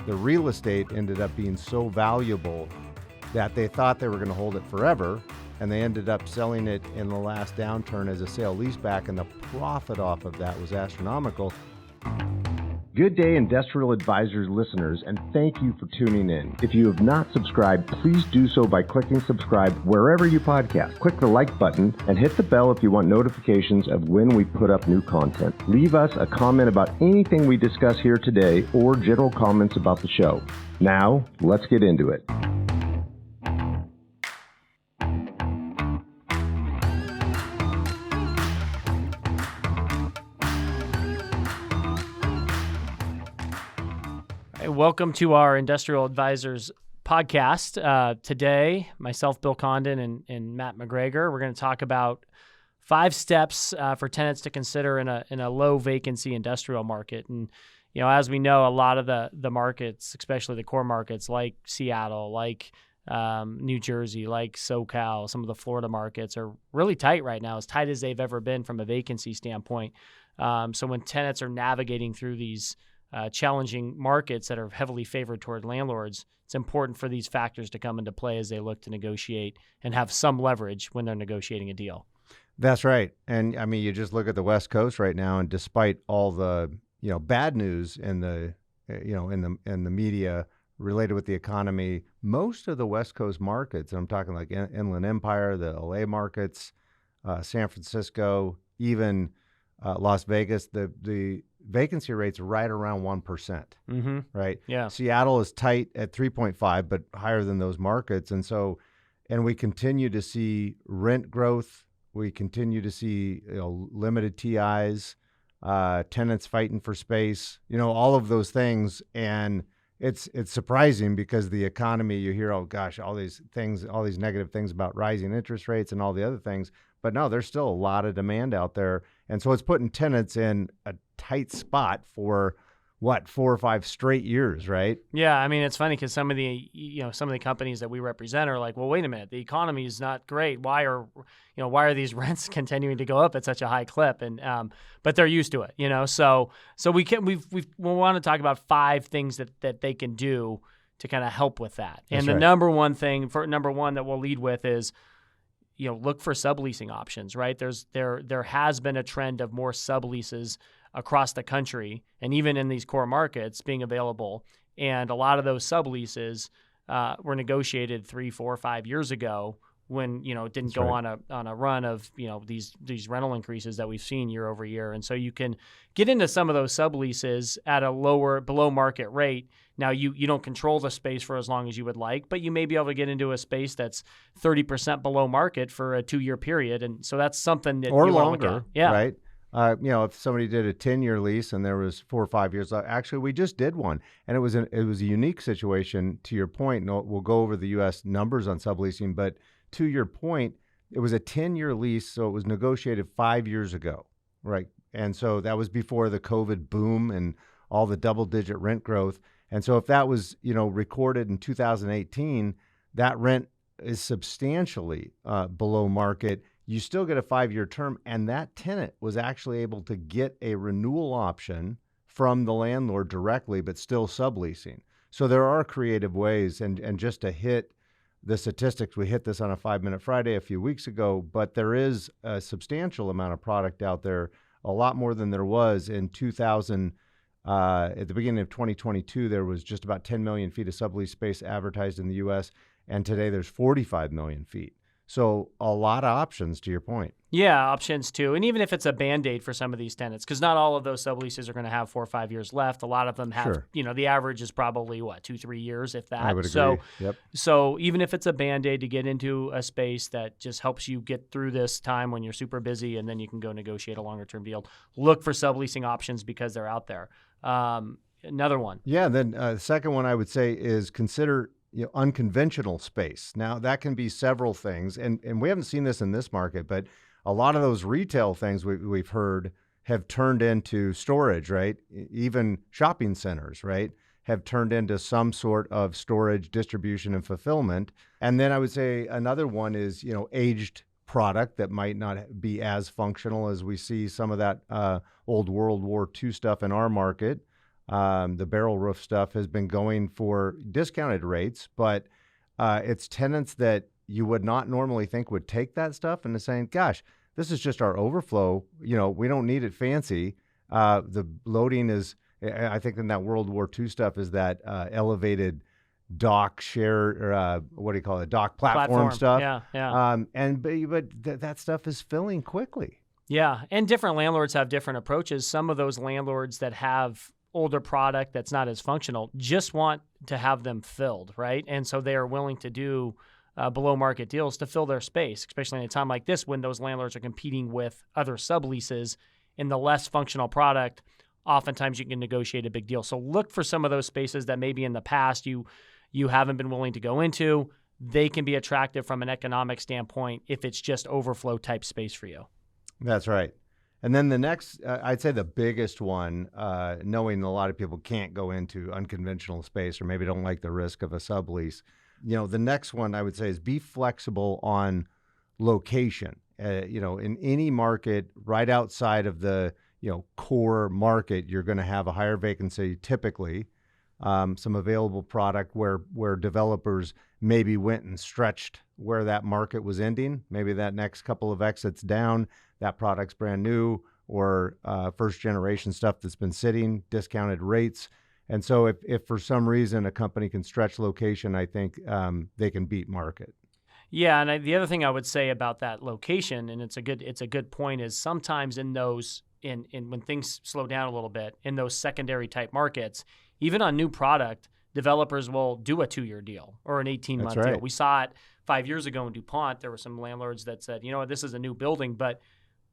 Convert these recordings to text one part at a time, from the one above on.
the real estate ended up being so valuable that they thought they were going to hold it forever, and they ended up selling it in the last downturn as a sale leaseback, and the profit off of that was astronomical. Good day, Industrial Advisors listeners, and thank you for tuning in. If you have not subscribed, please do so by clicking subscribe wherever you podcast. Click the like button and hit the bell if you want notifications of when we put up new content. Leave us a comment about anything we discuss here today or general comments about the show. Now, let's get into it. Welcome to our Industrial Advisors podcast. Today, myself, Bill Condon, and Matt McGregor, we're going to talk about 5 steps for tenants to consider in a low vacancy industrial market. And as we know, a lot of the markets, especially the core markets like Seattle, like New Jersey, like SoCal, some of the Florida markets are really tight right now, as tight as they've ever been from a vacancy standpoint. So when tenants are navigating through these challenging markets that are heavily favored toward landlords, it's important for these factors to come into play as they look to negotiate and have some leverage when they're negotiating a deal. That's right. And I mean, you just look at the West Coast right now, and despite all the bad news in the in the media related with the economy, most of the West Coast markets, and I'm talking like Inland Empire, the LA markets, San Francisco, even Las Vegas, the vacancy rate's right around 1%, right? Yeah. Seattle is tight at 3.5, but higher than those markets. And we continue to see rent growth. We continue to see limited TIs, tenants fighting for space, all of those things. And it's surprising because the economy, you hear, oh gosh, all these things, all these negative things about rising interest rates and all the other things. But no, there's still a lot of demand out there. And so it's putting tenants in a tight spot for 4 or 5 straight years, right? Yeah, I mean, it's funny because some of the companies that we represent are like, well, wait a minute, the economy is not great. Why are these rents continuing to go up at such a high clip? And but they're used to it, So we want to talk about 5 things that they can do to kind of help with that. And the number one that we'll lead with is, look for subleasing options, right? There has been a trend of more subleases across the country, and even in these core markets being available. And a lot of those subleases were negotiated 3, 4, 5 years ago when it didn't go on a run of these rental increases that we've seen year over year. And so you can get into some of those subleases at a lower, below market rate. Now you don't control the space for as long as you would like, but you may be able to get into a space that's 30% below market for a 2-year period. And so that's something that or you longer, look at. Yeah. Right? If somebody did a 10-year lease and there was 4 or 5 years, actually we just did one, and it was a unique situation. To your point, and we'll go over the U.S. numbers on subleasing, but to your point, it was a 10-year lease, so it was negotiated 5 years ago, right? And so that was before the COVID boom and all the double-digit rent growth. And so if that was recorded in 2018, that rent is substantially below market. You still get a 5-year term, and that tenant was actually able to get a renewal option from the landlord directly, but still subleasing. So there are creative ways, and just to hit the statistics, we hit this on a 5-Minute Friday a few weeks ago, but there is a substantial amount of product out there, a lot more than there was in 2000. At the beginning of 2022, there was just about 10 million feet of sublease space advertised in the U.S., and today there's 45 million feet. So a lot of options, to your point. Yeah, options too. And even if it's a Band-Aid for some of these tenants, because not all of those subleases are going to have 4 or 5 years left. A lot of them have, the average is probably 2-3 years, if that. I would agree. So even if it's a Band-Aid to get into a space that just helps you get through this time when you're super busy, and then you can go negotiate a longer term deal, look for subleasing options because they're out there. Another one. Yeah. Then the second one I would say is consider unconventional space. Now that can be several things, and we haven't seen this in this market, but a lot of those retail things we've heard have turned into storage, right? Even shopping centers, right, have turned into some sort of storage, distribution, and fulfillment. And then I would say another one is, aged product that might not be as functional as we see some of that old World War II stuff in our market. The barrel roof stuff has been going for discounted rates, but it's tenants that you would not normally think would take that stuff and they're saying, gosh, this is just our overflow. We don't need it fancy. The loading is, I think in that World War II stuff is that elevated dock share, or what do you call it? Dock platform stuff. Yeah, yeah. But that stuff is filling quickly. Yeah, and different landlords have different approaches. Some of those landlords that have older product that's not as functional just want to have them filled, right? And so they are willing to do below market deals to fill their space, especially in a time like this when those landlords are competing with other subleases in the less functional product. Oftentimes you can negotiate a big deal. So look for some of those spaces that maybe in the past you haven't been willing to go into. They can be attractive from an economic standpoint if it's just overflow type space for you. That's right. And then the next, I'd say the biggest one, knowing a lot of people can't go into unconventional space or maybe don't like the risk of a sublease. The next one I would say is be flexible on location. In any market right outside of the, core market, you're going to have a higher vacancy typically. Some available product where developers maybe went and stretched where that market was ending. Maybe that next couple of exits down, that product's brand new, or first generation stuff that's been sitting, discounted rates. And so if for some reason a company can stretch location, I think they can beat market. Yeah, and the other thing I would say about that location, and it's a good point, is sometimes in those when things slow down a little bit in those secondary type markets, even on new product, developers will do a 2-year deal or an 18-month deal. We saw it 5 years ago in DuPont. There were some landlords that said, this is a new building, but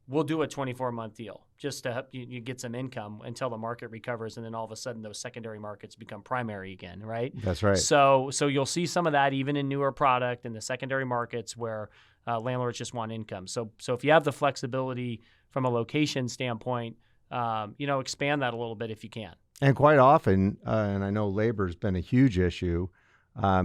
we'll do a 24-month deal just to help you get some income until the market recovers, and then all of a sudden those secondary markets become primary again, right? That's right. So you'll see some of that even in newer product in the secondary markets where landlords just want income. So if you have the flexibility from a location standpoint, expand that a little bit if you can. And quite often, and I know labor's been a huge issue,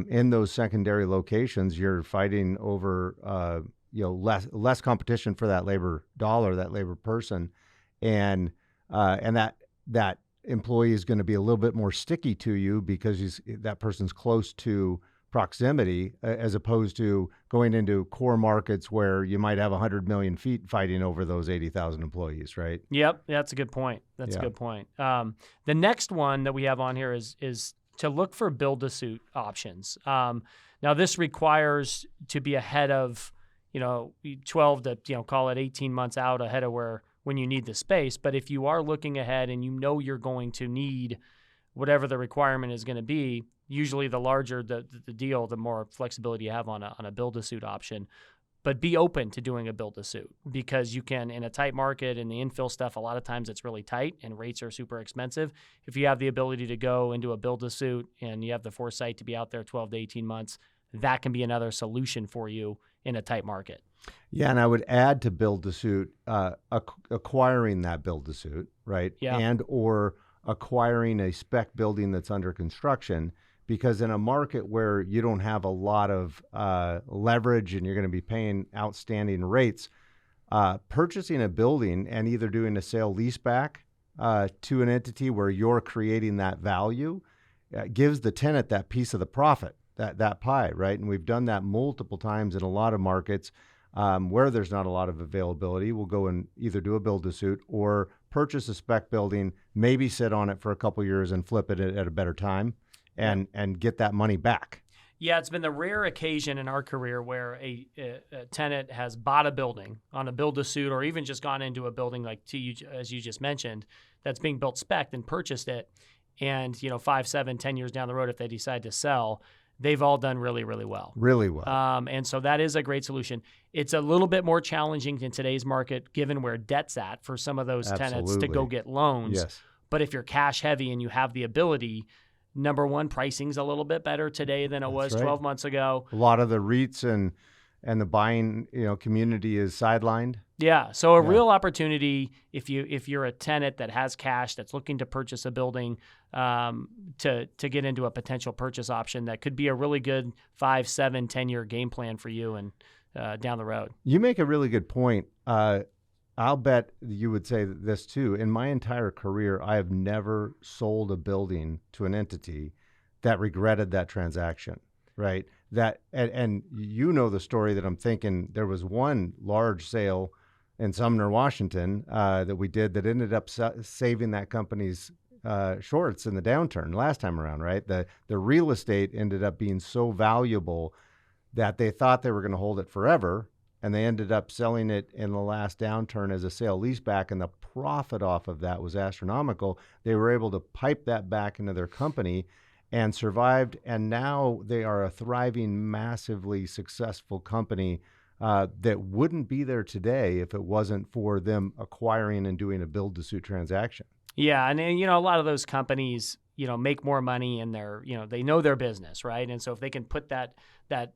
in those secondary locations, you're fighting over less competition for that labor dollar, that labor person, and that employee is going to be a little bit more sticky to you because that person's close to proximity, as opposed to going into core markets where you might have 100 million feet fighting over those 80,000 employees, right? Yep, that's a good point. A good point. The next one that we have on here is to look for build-to-suit options. Now, this requires to be ahead of 12 to call it 18 months out ahead of when you need the space. But if you are looking ahead and you're going to need whatever the requirement is going to be, usually the larger the deal, the more flexibility you have on a build-to-suit option. But be open to doing a build-to-suit because you can, in a tight market and the infill stuff, a lot of times it's really tight and rates are super expensive. If you have the ability to go into a build-to-suit and you have the foresight to be out there 12 to 18 months, that can be another solution for you in a tight market. Yeah, and I would add to build-to-suit, acquiring that build-to-suit, right? Yeah. And or acquiring a spec building that's under construction, because in a market where you don't have a lot of leverage and you're going to be paying outstanding rates, purchasing a building and either doing a sale leaseback to an entity where you're creating that value gives the tenant that piece of the profit, that pie, right? And we've done that multiple times in a lot of markets where there's not a lot of availability. We'll go and either do a build-to-suit or purchase a spec building, maybe sit on it for a couple years and flip it at a better time. And get that money back. Yeah, it's been the rare occasion in our career where a tenant has bought a building on a build-to-suit or even just gone into a building like as you just mentioned, that's being built spec and purchased it. And 5, 7, 10 years down the road, if they decide to sell, they've all done really, really well. Really well. And so that is a great solution. It's a little bit more challenging in today's market given where debt's at for some of those tenants to go get loans. Yes. But if you're cash heavy and you have the ability, number one, pricing's a little bit better today than it was 12 months ago. A lot of the REITs and the buying community is sidelined. Yeah, so a real opportunity if you're a tenant that has cash that's looking to purchase a building to get into a potential purchase option that could be a really good 5, 7, 10-year game plan for you and down the road. You make a really good point. I'll bet you would say this too. In my entire career, I have never sold a building to an entity that regretted that transaction, right? And you know the story that I'm thinking. There was one large sale in Sumner, Washington, that we did that ended up saving that company's shorts in the downturn last time around, right? The real estate ended up being so valuable that they thought they were going to hold it forever, and they ended up selling it in the last downturn as a sale leaseback, and the profit off of that was astronomical. They were able to pipe that back into their company and survived, and now they are a thriving, massively successful company that wouldn't be there today if it wasn't for them acquiring and doing a build-to-suit transaction. Yeah, and a lot of those companies, make more money in their, they know their business, right? And so if they can put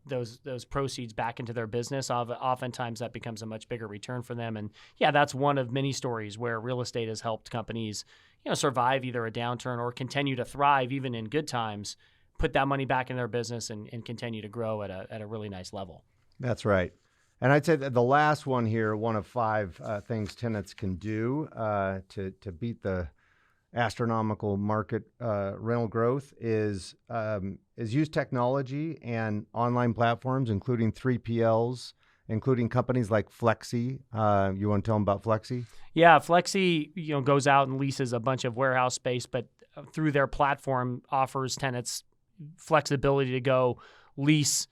those proceeds back into their business, oftentimes that becomes a much bigger return for them. And yeah, that's one of many stories where real estate has helped companies, survive either a downturn or continue to thrive even in good times, put that money back in their business and continue to grow at a really nice level. That's right. And I'd say that the last one here, one of 5 things tenants can do to beat the astronomical market rental growth is use technology and online platforms, including 3PLs, including companies like Flexi. You want to tell them about Flexi? Yeah, Flexi, goes out and leases a bunch of warehouse space, but through their platform offers tenants flexibility to go lease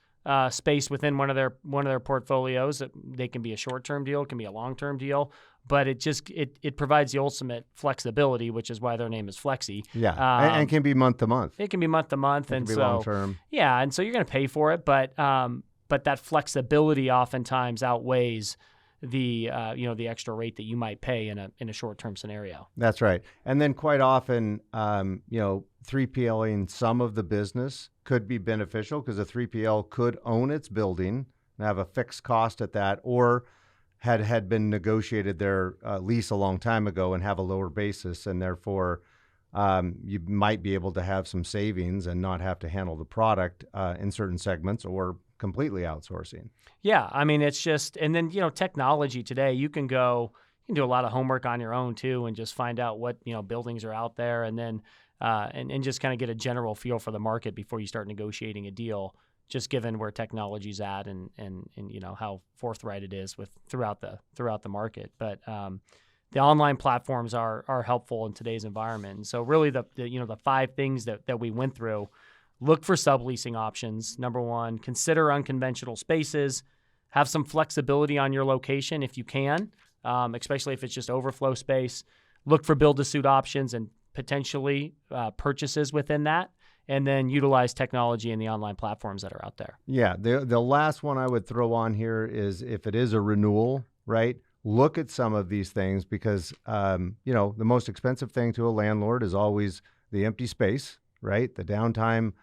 space within one of their portfolios. They can be a short-term deal, it can be a long-term deal, but it provides the ultimate flexibility, which is why their name is Flexi. Yeah, and can be month to month. It can be month to month, and so long-term. Yeah, and so you're going to pay for it, but that flexibility oftentimes outweighs the extra rate that you might pay in a short-term scenario. That's right. And then quite often, 3PLing some of the business could be beneficial because a 3PL could own its building and have a fixed cost at that, or had been negotiated their lease a long time ago and have a lower basis, and therefore you might be able to have some savings and not have to handle the product in certain segments, or completely outsourcing. Yeah, I mean, it's just, and then, technology today, you can do a lot of homework on your own too, and just find out what, buildings are out there, and then, and just kind of get a general feel for the market before you start negotiating a deal, just given where technology's at and how forthright it is throughout the market. But, the online platforms are helpful in today's environment. And so really the 5 things that we went through: look for subleasing options. Number 1, consider unconventional spaces. Have some flexibility on your location if you can, especially if it's just overflow space. Look for build-to-suit options and potentially purchases within that. And then utilize technology and the online platforms that are out there. Yeah, the last one I would throw on here is if it is a renewal, right? Look at some of these things because, the most expensive thing to a landlord is always the empty space, right? The downtime,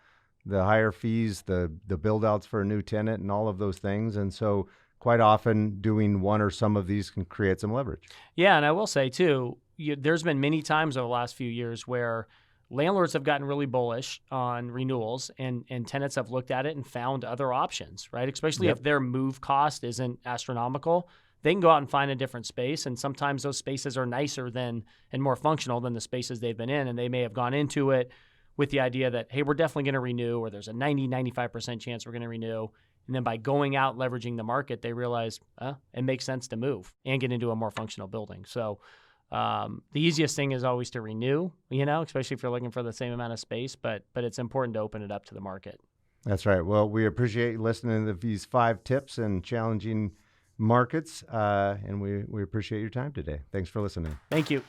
the higher fees, the build outs for a new tenant, and all of those things. And so quite often doing one or some of these can create some leverage. Yeah, and I will say too, there's been many times over the last few years where landlords have gotten really bullish on renewals, and tenants have looked at it and found other options, right? Especially if their move cost isn't astronomical. They can go out and find a different space, and sometimes those spaces are nicer and more functional than the spaces they've been in, and they may have gone into it with the idea that, hey, we're definitely going to renew, or there's a 95% chance we're going to renew. And then by going out, leveraging the market, they realize it makes sense to move and get into a more functional building. So the easiest thing is always to renew, especially if you're looking for the same amount of space, but it's important to open it up to the market. That's right. Well, we appreciate you listening to these 5 tips and challenging markets, and we appreciate your time today. Thanks for listening. Thank you.